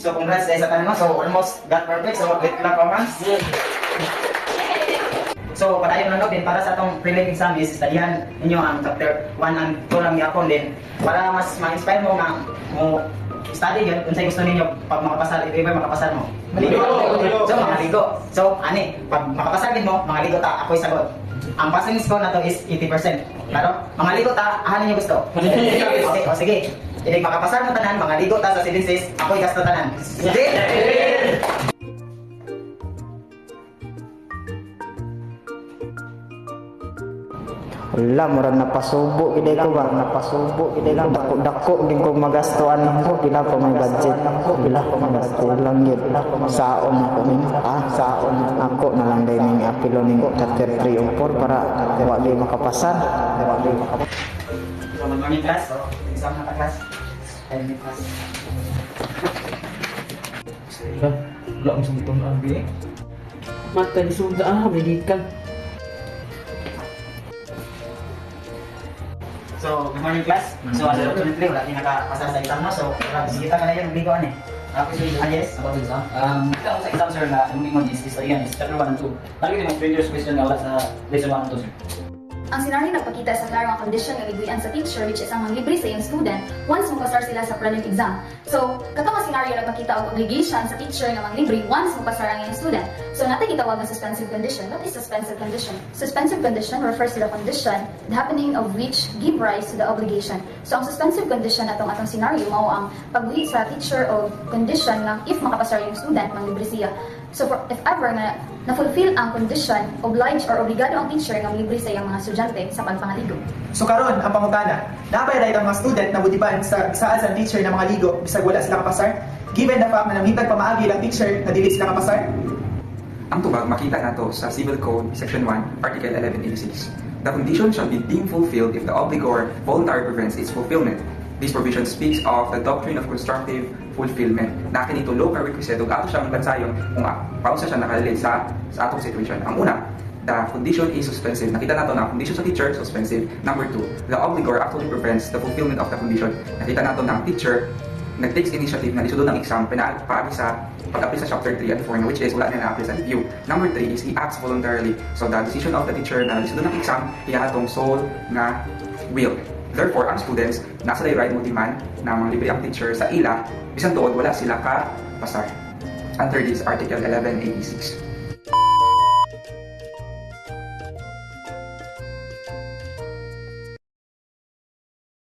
So congrats guys sa tanan mo. So almost got perfect. So wait lang comments. So padayon lang din para sa atong prelim exam is studyhan ninyo ang chapter 1 and 2 lang yapon din para mas ma-inspire mo nga mo study yun kung sa'yo gusto ninyo pag makapasal, if ever makapasal mo. Maligo. So maligo. So ani, pag makapasal din mo, maligo ta, ako'y sagot. Ang passing score na to is 80%. Pero maligo ta, ahanin niyo gusto. Okay, o sige. Hindi makapasal mo tanan, maligo ta sa silences, ako'y gasto tanan. Sige. Wala, murag napasubo gid ko ba, napasubo gid ko. Dako din ko magastuan ko, pila ko may budget. Pila ko magasto lang yun. Saon ako ning, saon ako na lang dai ning apilo ning chapter 3 o 4 para wa di makapasal. So good morning class. So exam na class. And class. Wala ang sumutong abi. Mata ni suda medical. So, good morning class. So, unfortunately, wala tayong nakapasa sa exam mo. So, sige ka na yun, hindi ko ano eh. Yes? About the exam? Ikaw sa exam sir na yung ingon is yan is chapter 1 and 2. Nalagay din yung previous question na wala sa lesson 1 and 2 sir. Ang senaryo nagpakita sa klaro ang kondisyon nga giguyan sa teacher which is ang manglibre sa iyong student once mapasar sila sa prelim exam. So, katong ang senaryo nagpakita og obligation sa teacher nga manglibre once mapasar ang iyong student. So, natay gitawag nga suspensive condition. What is suspensive condition? Suspensive condition refers to the condition, the happening of which give rise to the obligation. So, ang suspensive condition atong senaryo mao ang pagbuhi sa teacher o condition nga if makapasar yung student manglibre siya. So, if ever na na-fulfill ang condition, obliged or obligado ang teacher nga manglibre sa iyang mga estudyante sa pagpangaligo. So karon ang pangutana, napay right ang mga student na budiban sa saan sa teacher na mga ligo bisag wala sila kapasar? Given the fact na nangitag pamaagi lang teacher na dili sila kapasar? Ang tubag makita nato sa Civil Code Section 1, Article 1186. The condition shall be deemed fulfilled if the obligor voluntarily prevents its fulfillment. This provision speaks of the doctrine of constructive fulfillment. Na kinitulo ka requisite ug ato siyang bansayon kung paano siya nakalilate sa atong situation. Ang una, the condition is suspensive. Nakita nato na condition sa teacher suspensive. Number 2, the obligor actually prevents the fulfillment of the condition. Nakita nato na ang teacher nag-takes initiative na isudo ng exam paagi sa pag-apply sa chapter 3 and 4 which is wala na na-apply sa review. Number 3 is he acts voluntarily. So the decision of the teacher na isudo ng exam iya atong sole nga will. Therefore, ang students nasa right mo demand na manglibre ang teacher sa ila bisan tuod wala sila ka pasar. And third is Article 1186.